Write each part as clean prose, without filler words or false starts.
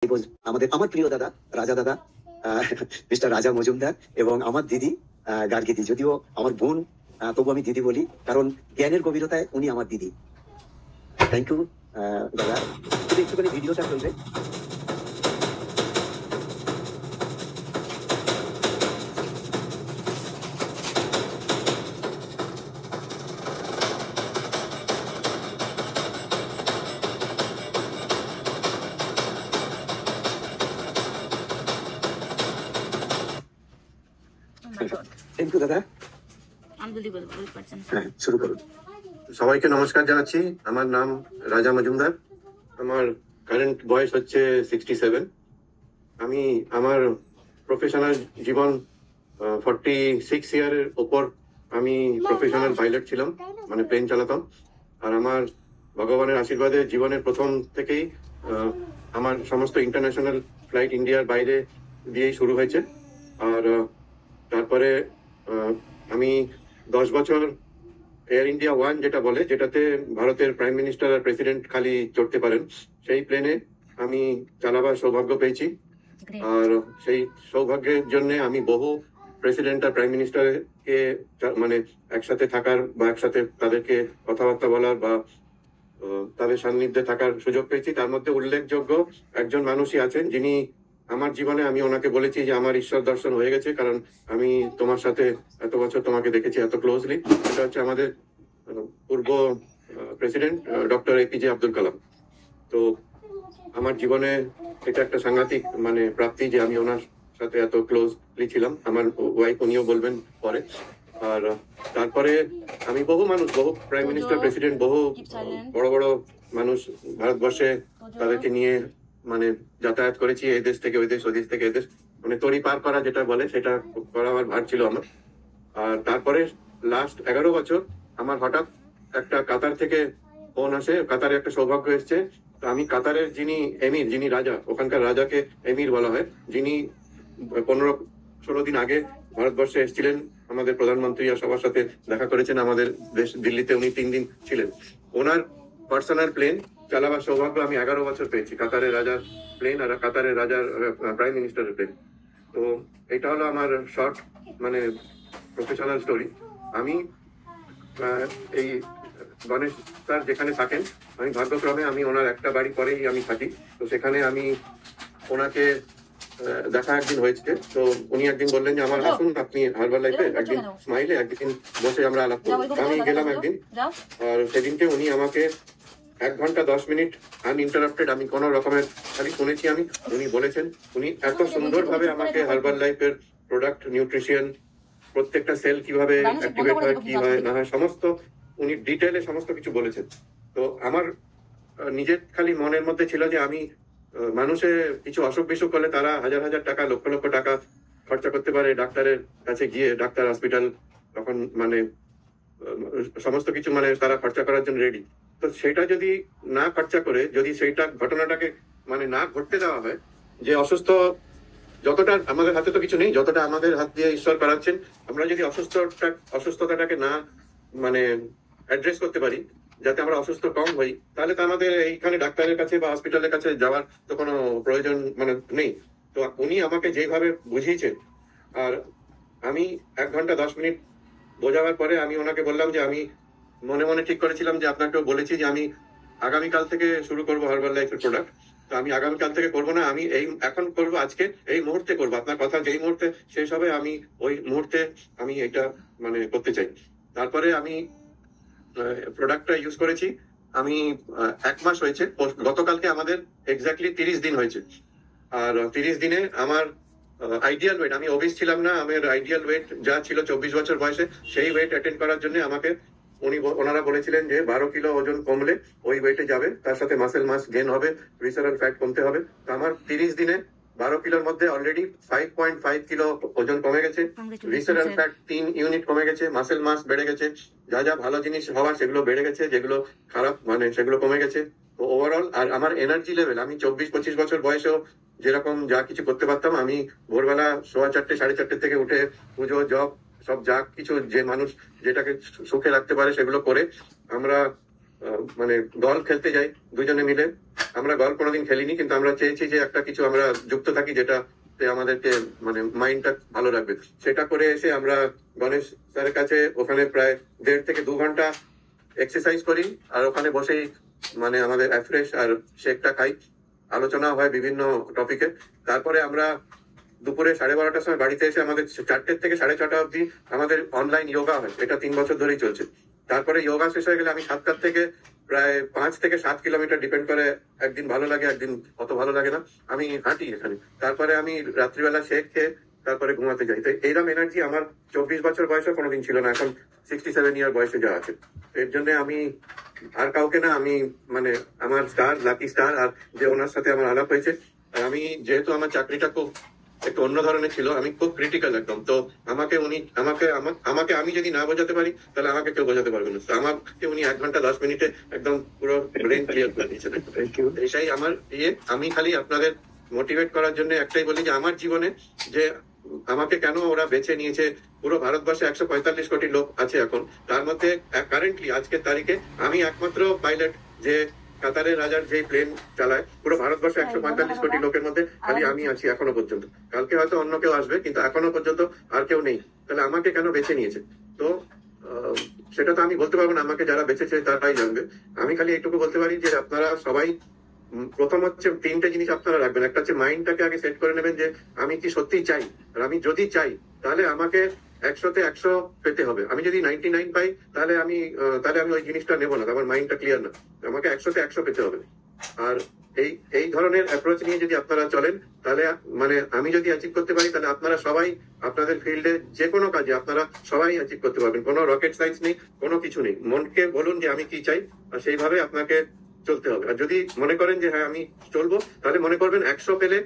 আমাদের আমার প্রিয় দাদা রাজা দাদা, মিস্টার রাজা মজুমদার, এবং আমার দিদি গার্গিদি। যদিও আমার বোন, তবু আমি দিদি বলি, কারণ জ্ঞানের গভীরতায় উনি আমার দিদি। থ্যাংক ইউ দাদা। শুধু একটুখানি ভিডিওটা চলবে। থ্যাংক ইউ দাদা। শুরু করুন। সবাইকে নমস্কার জানাচ্ছি। আমার নাম রাজা মজুমদার। আমার কারেন্ট বয়স হচ্ছে 67। আমি আমার প্রফেশনাল জীবন 46 ইয়ারের ওপর আমি প্রফেশনাল পাইলট ছিলাম, মানে প্লেন চালাতাম। আর আমার ভগবানের আশীর্বাদে জীবনের প্রথম থেকেই আমার সমস্ত ইন্টারন্যাশনাল ফ্লাইট ইন্ডিয়ার বাইরে দিয়েই শুরু হয়েছে। আর তারপরে আমি 10 বছর এয়ার ইন্ডিয়া 1 যেটা বলে, যেটাতে ভারতের প্রাইম মিনিস্টার আর প্রেসিডেন্ট খালি চড়তে পারেন, সেই প্লেনে আমি চালাবার সৌভাগ্য পেয়েছি। আর সেই সৌভাগ্যের জন্য আমি বহু প্রেসিডেন্ট আর প্রাইম মিনিস্টারকে মানে একসাথে থাকার বা একসাথে তাদেরকে কথাবার্তা বলার বা তাদের সান্নিধ্যে থাকার সুযোগ পেয়েছি। তার মধ্যে উল্লেখযোগ্য একজন মানুষই আছেন যিনি আমার জীবনে, আমি ওনাকে বলেছি যে আমার ঈশ্বর দর্শন হয়ে গেছে, কারণ আমি তোমার সাথে এত বছর তোমাকে দেখেছি এত ক্লোজলি। এটা হচ্ছে আমাদের পূর্ব president doctor APJ Abdul Kalam. তো আমার জীবনে এটা একটা সাংঘাতিক মানে প্রাপ্তি যে আমি ওনার সাথে এত ক্লোজলি ছিলাম। আমার ওয়াইফ, উনিও বলবেন পরে। আর তারপরে আমি বহু মানুষ, বহু প্রাইম মিনিস্টার, প্রেসিডেন্ট, বহু বড় বড় মানুষ ভারতবর্ষে তাদেরকে নিয়ে মানে যাতায়াত করেছি, এই দেশ থেকে ওই দেশ, ওই দেশ থেকে এই দেশ, মানে তড়ি পার করা যেটা বলে, সেটা করার ভার ছিল আমার। আর তারপরে লাস্ট 11 বছর আমার হঠাৎ একটা কাতার থেকে ফোন আসে, কাতারে একটা সৌভাগ্য এসছে। তো আমি কাতারের যিনি এমির, যিনি রাজা, ওখানকার রাজাকে এমির বলা হয়, যিনি 15-16 দিন আগে ভারতবর্ষে এসেছিলেন, আমাদের প্রধানমন্ত্রী আর সবার সাথে দেখা করেছেন আমাদের দেশ দিল্লিতে, উনি 3 দিন ছিলেন। ওনার পার্সোনাল প্লেন চালাবার সৌভাগ্য আমি 11 বছর পেয়েছি, কাতারের রাজার প্লেন আর কাতারের রাজার প্রাইম মিনিস্টারের প্লেন। তো এটা হলো আমার শর্ট মানে প্রফেশনাল স্টোরি। আমি এই গণেশ স্যার যেখানে থাকেন, আমি ভাগ্যক্রমে আমি ওনার একটা বাড়ি পরেই আমি থাকি। তো সেখানে আমি ওনাকে দেখা একদিন হয়েছে। তো উনি একদিন বললেন যে আমার আসুন আপনি হারবার লাইফে একদিন স্মাইলে একদিন বসে আমরা আলাপ করবো। আমি গেলাম একদিন, আর সেদিনকে উনি আমাকে 1 ঘন্টা 10 মিনিট আনইন্টারাপ্টেড, আমি কোনো রকমের খালি শুনেছি আমি। উনি বলেছেন, উনি এত সুন্দরভাবে আমাকে হারবার লাইফের প্রোডাক্ট, নিউট্রিশন, প্রত্যেকটা সেল কিভাবে অ্যাক্টিভেট হয়, কি হয় না হয়, সমস্ত উনি ডিটেইলে সমস্ত কিছু বলেছেন। তো আমার নিজের খালি মনের মধ্যে ছিল যে আমি মানুষের কিছু অসুখ বিসুখ হলে তারা হাজার হাজার টাকা, লক্ষ লক্ষ টাকা খরচা করতে পারে ডাক্তারের কাছে গিয়ে, ডাক্তার, হসপিটাল, তখন মানে সমস্ত কিছু মানে তারা খরচা করার জন্য রেডি। তো সেটা যদি না খরচা করে, যদি সেইটা ঘটনাটাকে মানে না ঘটতে দেওয়া হয়, যে অসুস্থ যতটা আমাদের হাতে তো কিছু নেই, যতটা আমাদের হাত দিয়ে ঈশ্বর করাচ্ছেন, আমরা যদি অসুস্থতাটাকে না মানে অ্যাড্রেস করতে পারি, যাতে আমরা অসুস্থ কম হই, তাহলে তো আমাদের এইখানে ডাক্তারের কাছে বা হসপিটালের কাছে যাওয়ার তো কোনো প্রয়োজন মানে নেই। তো উনি আমাকে যেভাবে বুঝিয়েছেন, আর আমি 1 ঘন্টা 10 মিনিট বোঝাবার পরে আমি ওনাকে বললাম যে আমি মনে মনে ঠিক করেছিলাম যে আপনাকেও বলেছি যে আমি আগামীকাল থেকে শুরু করবো হার্বাল লাইফের প্রোডাক্ট। তো আমি আগামীকাল থেকে করবো না, আমি এই এখন করবো, আজকে এই মুহূর্তে করবো। আপনার কথা যেই মুহূর্তে শেষ হবে আমি ওই মুহূর্তে আমি এটা মানে করতে চাই। তারপরে আমি প্রোডাক্টটা ইউজ করেছি। আমি 1 মাস হয়েছে, গতকালকে আমাদের এক্স্যাক্টলি 30 দিন হয়েছে। আর 30 দিনে আমার আইডিয়াল ওয়েট, আমি ওবিস ছিলাম না, আমার আইডিয়াল ওয়েট যা ছিল 24 বছর বয়সে, সেই ওয়েট অ্যাটেন্ড করার জন্য আমাকে ওনারা বলেছিলেন যে 12 কিলো ওজন কমলে ওই ওয়েটে যাবে, তার সাথে মাসেল মাস গেন হবে, ভিসারাল ফ্যাট কমতে হবে। তো আমার 30 দিনে 12 কিলোর মধ্যে অলরেডি 5.5 কিলো ওজন কমে গেছে, ভিসারাল ফ্যাট 3 ইউনিট কমে গেছে, মাসেল মাস বেড়ে গেছে, যা যা ভালো জিনিস হওয়ার সেগুলো বেড়ে গেছে, যেগুলো খারাপ মানে সেগুলো কমে গেছে। তো ওভারঅল আর আমার এনার্জি লেভেল, আমি 24-25 বছর বয়সেও যেরকম যা কিছু করতে পারতাম, আমি ভোরবেলা 4:15 4:30 থেকে উঠে পুজো, জব, সব যা কিছু যে মানুষ যেটাকে সুখে রাখতে পারে সেগুলো করে আমরা মানে গল্ফ খেলতে যাই দুজনে মিলে। আমরা গল্ফ কোনোদিন খেলিনি, কিন্তু আমরা চেয়েছি যে একটা কিছু আমরা যুক্ত থাকি যেটা আমাদেরকে মানে মাইন্ডটা ভালো রাখবে। সেটা করে এসে আমরা গণেশ স্যারের কাছে ওখানে প্রায় 1.5 থেকে 2 ঘন্টা এক্সারসাইজ করি, আর ওখানে বসেই মানে আমাদের অ্যাফ্রেশ আর শেকটা খাই, আলোচনা হয় বিভিন্ন টপিকে। তারপরে আমরা দুপুরে 12:30টার সময় বাড়িতে এসে আমাদের 4টে থেকে 6:30 অবধি আমাদের অনলাইন যোগা হয়। এটা 3 বছর ধরেই চলছে। তারপরে যোগা শেষ হয়ে গেলে আমি 7টার থেকে প্রায় 5 থেকে 7 কিলোমিটার, ডিপেন্ড করে, একদিন ভালো লাগে একদিন অত ভালো লাগে না, আমি হাঁটি এখানে। তারপরে আমি রাত্রিবেলা শেক খেয়ে তারপরে ঘুমাতে যাই। তো এইরকম এনার্জি আমার 24 বছর বয়সে কোনোদিন ছিল না, এখন 67 ইয়ার বয়সে যা আছে। এর জন্য আমি আর কাউকে না, আমি মানে আমার স্টার, লাকি স্টার, আর যে ওনার সাথে আমার আলাপ হয়েছে। আর আমি যেহেতু আমার চাকরিটা খুব একটু অন্য ধরনের ছিল, আমি খুব ক্রিটিক্যাল একদম, তো আমাকে উনি আমাকে আমি যদি না বোঝাতে পারি তাহলে আমাকে কেউ বোঝাতে পারবে না। তো আমাকে উনি 1 ঘন্টা 10 মিনিটে একদম পুরো ব্রেন ক্লিয়ার করে দিয়েছেন। এটাই আমার আমি খালি আপনাদের মোটিভেট করার জন্য একটাই বলি যে আমার জীবনে যে আমাকে কেন ওরা বেছে নিয়েছে। পুরো ভারতবর্ষে 145 কোটি লোক আছে এখন, তার মধ্যে কারেন্টলি আজকের তারিখে আমি একমাত্র পাইলট যে কাতারের রাজার যে প্লেন চালায়। পুরো ভারতবর্ষে 145 কোটি লোকের মধ্যে খালি আমি আছি এখনো পর্যন্ত। কালকে হয়তো অন্য কেউ আসবে, কিন্তু এখনো পর্যন্ত আর কেউ নেই। তাহলে আমাকে কেন বেছে নিয়েছে? তো সেটা তো আমি বলতে পারবো না, আমাকে যারা বেছেছে তারাই জানবে। আমি খালি এইটুকু বলতে পারি যে আপনারা সবাই প্রথম হচ্ছে 3টে জিনিস আপনারা রাখবেন। একটা হচ্ছে মাইন্ডটাকে আগে সেট করে নেবেন যে আমি কি সত্যি চাই, আর আমি যদি চাই তাহলে আমাকে 100তে 100 পেতে হবে। আমি যদি 99 পাই তাহলে আমি ওই জিনিসটা নেবো না, আমার মাইন্ডটা ক্লিয়ার না। আমাকে 100তে 100 পেতে হবে। আর এই ধরনের অ্যাপ্রোচ নিয়ে যদি আপনারা চলেন, তাহলে মানে আমি যদি অ্যাচিভ করতে পারি, তাহলে আপনারা সবাই আপনাদের ফিল্ডে যে কোনো কাজে আপনারা সবাই অ্যাচিভ করতে পারবেন। কোনো রকেট সায়েন্স নেই, কোনো কিছু নেই। মনকে বলুন যে আমি কি চাই, আর সেইভাবে আপনাকে চলতে হবে। আর যদি মনে করেন যে হ্যাঁ আমি চলবো, তাহলে মনে করবেন 100 পেলে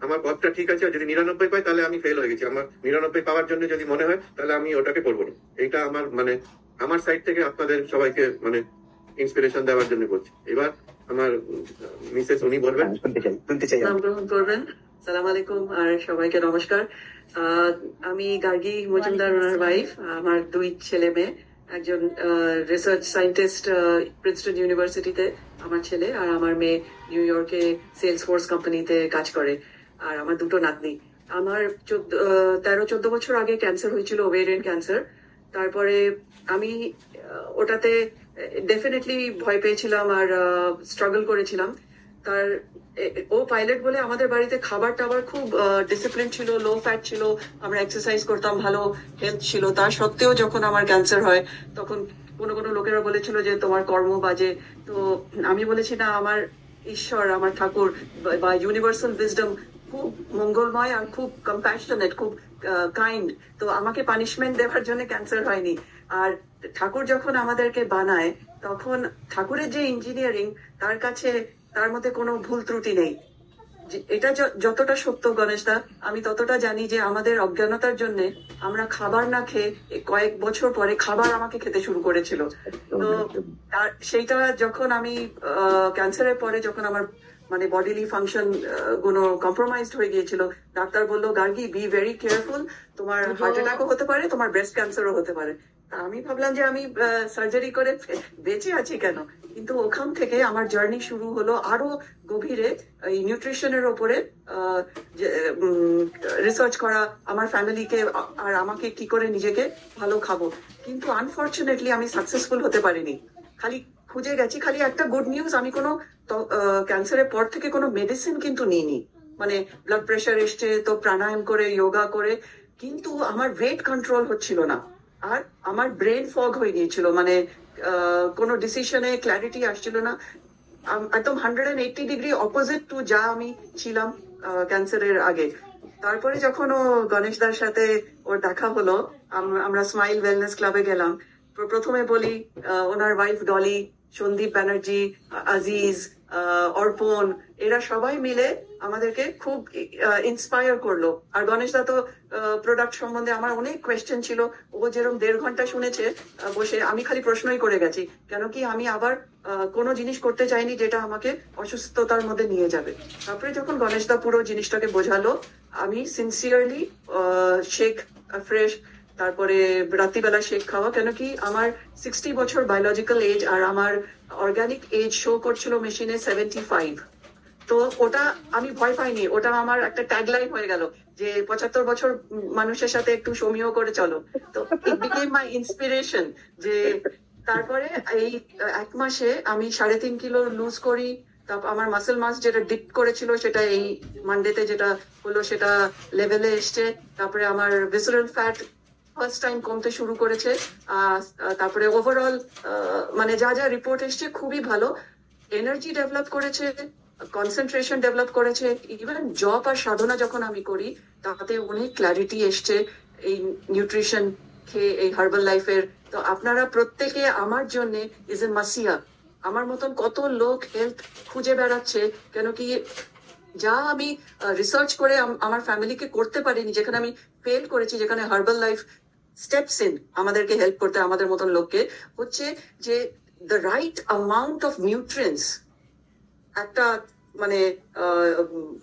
আমার পথটা ঠিক আছে, আর যদি 99 পাই তাহলে আমি ফেল হয়ে গেছি। আমার 99 পাওয়ার জন্য যদি মনে হয় তাহলে আমি ওটাকে করবো না। এইটা আমার মানে আমার সাইড থেকে আপনাদের সবাইকে মানে ইন্সপিরেশন দেওয়ার জন্য বলছি। এবার আমার মিসেস উনি বলবেন, শুনতে চাই নাম গ্রহণ করবেন। সালাম আলাইকুম আর সবাইকে নমস্কার। আমি গার্গী মজুমদার, ওনার ওয়াইফ। আমার 2 ছেলে মেয়ে, একজন রিসার্চ সায়েন্টিস্ট প্রিন্সটন ইউনিভার্সিটিতে আমার ছেলে, আর আমার মেয়ে নিউ ইয়র্কে সেলস ফোর্স কোম্পানিতে কাজ করে, আর আমার 2টো নাতনি। আমার 13-14 বছর আগে ক্যান্সার হয়েছিল, ওভেরিয়ান ক্যান্সার। তারপরে আমি ওটাতে ডেফিনেটলি ভয় পেয়েছিলাম আর স্ট্রাগল করেছিলাম। ও পাইলট বলে আমাদের বাড়িতে খাবার টাবার খুব ডিসিপ্লিন ছিল, লো ফ্যাট ছিল, আমরা এক্সারসাইজ করতাম, ভালো হেলথ ছিল। তা সত্ত্বেও যখন আমার ক্যান্সার হয়, তখন কোনো লোকেরা বলেছিল যে তোমার কর্ম বাজে। তো আমি বলেছি না, আমার ঈশ্বর, আমার ঠাকুর বা ইউনিভার্সাল উইজডম খুব মঙ্গলময় আর খুব কম্প্যাশনেট, খুব কাইন্ড। তো আমাকে পানিশমেন্ট দেওয়ার জন্য ক্যান্সার হয়নি। আর ঠাকুর যখন আমাদেরকে বানায়, তখন ঠাকুরের যে ইঞ্জিনিয়ারিং, তার মধ্যে কোনো ভুল ত্রুটি নেই। এটা যতটা সত্য গণেশদা, আমি ততটা জানি যে আমাদের অজ্ঞানতার জন্য আমরা খাবার না খেয়ে কয়েক বছর পরে খাবার আমাকে খেতে শুরু করেছিল। তো সেইটা যখন আমি ক্যান্সারের পরে, যখন আমার মানে বডিলি ফাংশন গুলো কম্প্রোমাইজড হয়ে গিয়েছিল, ডাক্তার বললো, গার্গী বি ভেরি কেয়ারফুল, তোমার হার্ট অ্যাটাকও হতে পারে, তোমার ব্রেস্ট ক্যান্সারও হতে পারে। আমি ভাবলাম যে আমি সার্জারি করে বেঁচে আছি কেন, কিন্তু ওখান থেকে আমার জার্নি শুরু হলো আরো গভীরে এই নিউট্রিশনের ওপরে রিসার্চ করা, আমার ফ্যামিলিকে আর আমাকে কি করে নিজেকে ভালো খাবো। কিন্তু আনফর্চুনেটলি আমি সাকসেসফুল হতে পারিনি। খালি খুঁজে গেছি, খালি একটা গুড নিউজ, আমি কোনো ক্যান্সারের পর থেকে কোনো মেডিসিন কিন্তু নিইনি। মানে ব্লাড প্রেশার এসছে তো প্রাণায়াম করে, যোগা করে, কিন্তু আমার ওয়েট কন্ট্রোল হচ্ছিল না, আর আমার ব্রেন ফগ হয়ে গিয়েছিল। মানে কোনো ডিসিশনে ক্ল্যারিটি আসছিল না, একদম 180 ডিগ্রি অপোজিট টু যা আমি ছিলাম ক্যান্সারের আগে। তারপরে যখন ও গণেশদার সাথে ওর দেখা হলো, আমরা স্মাইল ওয়েলনেস ক্লাবে গেলাম। প্রথমে বলি, ওনার ওয়াইফ ডলি, সন্দীপ ব্যানার্জি, আজিজ, অর্পণ, এরা সবাই মিলে আমাদেরকে খুব ইন্সপায়ার করলো। আর গণেশদা তো প্রোডাক্ট সম্বন্ধে আমার অনেক কোয়েশ্চেন ছিল, ও যেরকম 1.5 ঘন্টা শুনেছে বসে, আমি খালি প্রশ্নই করে গেছি, কেন কি আমি আবার কোনো জিনিস করতে চাইনি যেটা আমাকে অসুস্থতার মধ্যে নিয়ে যাবে। তারপরে যখন গণেশদা পুরো জিনিসটাকে বোঝালো, আমি সিনসিয়ারলি শেক ফ্রেশ, তারপরে রাত্রিবেলা শেক খাওয়া, কেন কি আমার 60 বছর বায়োলজিক্যাল এজ আর আমার অর্গানিক এজ শো করছিল মেশিনে 75। তো ওটা আমি ভয় পাইনি, ওটা আমার একটা ট্যাগলাইন হয়ে গেল যে 75 বছর মানুষের সাথে একটু সমীহ করে চলো। তো ইট বিকেম মাই ইন্সপিরেশন যে তারপরে এই 1 মাসে আমি 3.5 কিলো লুজ করি। তারপর আমার মাসেল মাস যেটা ডিপ করেছিল সেটা এই মানডেতে যেটা হলো সেটা লেভেলে এসছে। তারপরে আমার ভিসারাল ফ্যাট ফার্স্ট টাইম কমতে শুরু করেছে। তারপরে ওভারঅল মানে যা যা রিপোর্ট এসছে খুবই ভালো। এনার্জি ডেভেলপ করেছে, কনসেন্ট্রেশন ডেভেলপ করেছে, ইভেন জব আর সাধনা যখন আমি করি তাতে অনেক ক্ল্যারিটি এসছে এই নিউট্রিশন খেয়ে, এই হার্বাল লাইফের। তো আপনারা প্রত্যেকে আমার জন্য ইজ এ মাসিয়া। আমার মতন কত লোক হেলথ খুঁজে বেড়াচ্ছে, কেন কি যা আমি রিসার্চ করে আমার ফ্যামিলিকে করতে পারিনি, যেখানে আমি ফেল করেছি, যেখানে হার্বাল লাইফ স্টেপস ইন আমাদেরকে হেল্প করতে, আমাদের মতন লোককে, হচ্ছে যে the right amount of nutrients একটা মানে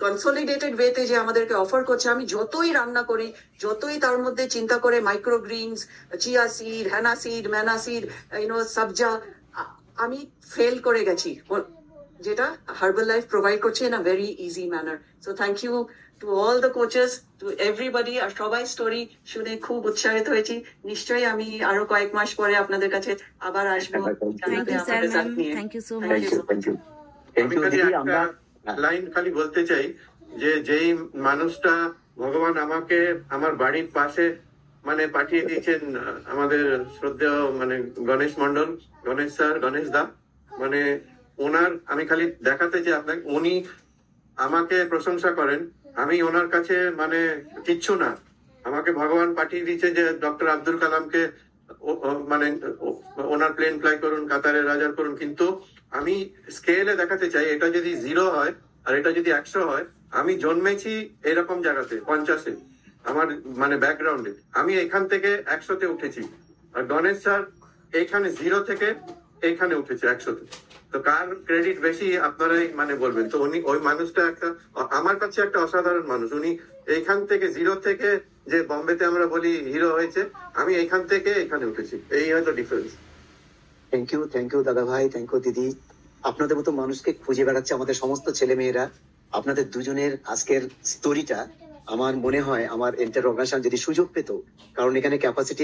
কনসোলিডেটেড ওয়েতে যে আমাদেরকে অফার করছে। আমি যতই রান্না করি, যতই তার মধ্যে চিন্তা করে মাইক্রোগ্রিনস, চিয়া সিড, হ্যানা সিড, ম্যানা সিড, সাবজা, আমি ফেল করে গেছি, যেটা হার্বাল লাইফ প্রোভাইড করছে in a very easy manner. So thank you to all the coaches, to everybody. আর সবাই স্টোরি শুনে খুব উৎসাহিত হয়েছি। নিশ্চয়ই আমি আরো কয়েক মাস পরে আপনাদের কাছে আবার আসবো thank you sir, ma'am, thank you so much. আমি খালি একটা লাইন খালি বলতে চাই যে যেই মানুষটা ভগবান আমাকে আমার বাড়ির পাশে মানে পাঠিয়ে দিয়েছেন, আমাদের শ্রদ্ধেয় মানে গণেশ মন্ডল, গণেশ স্যার, গণেশ দা, মানে ওনার আমি খালি দেখাতে চাই আপনাকে, উনি আমাকে প্রশংসা করেন, আমি ওনার কাছে মানে কিচ্ছু না। আমাকে ভগবান পাঠিয়ে দিয়েছে যে ডক্টর আব্দুল কালামকে মানে ওনার প্লেন ফ্লাই করুন, কাতারে রাজার করুন, কিন্তু আমি স্কেলে দেখাতে চাই এটা যদি 0 হয় আর এটা যদি 100 হয়। আমি জন্মেছি এরকম জায়গাতে 50-এ, আমার মানে ব্যাকগ্রাউন্ডে, আমি এখান থেকে 100-তে উঠেছি। আর গণেশ স্যার এখানে 0 থেকে এখানে উঠেছে 100-তে। তো কার ক্রেডিট বেশি আপনারাই মানে বলবেন। তো উনি ওই মানুষটা একটা আমার কাছে একটা অসাধারণ মানুষ। উনি এইখান থেকে 0 থেকে, যে বম্বেতে আমরা বলি হিরো হয়েছে, আমি এখান থেকে এখানে উঠেছি, এই হয়তো ডিফারেন্স। থ্যাংক ইউ দাদা ভাই, থ্যাংক ইউ দিদি। আপনাদের মতো মানুষকে খুঁজে বেড়াচ্ছে আমাদের সমস্ত ছেলে মেয়েরা। আপনাদের দুজনের আজকের স্টোরিটা আমার মনে হয় আমার এন্টার অর্গানাইজেশন যদি সুযোগ পেত, কারণ এখানে ক্যাপাসিটি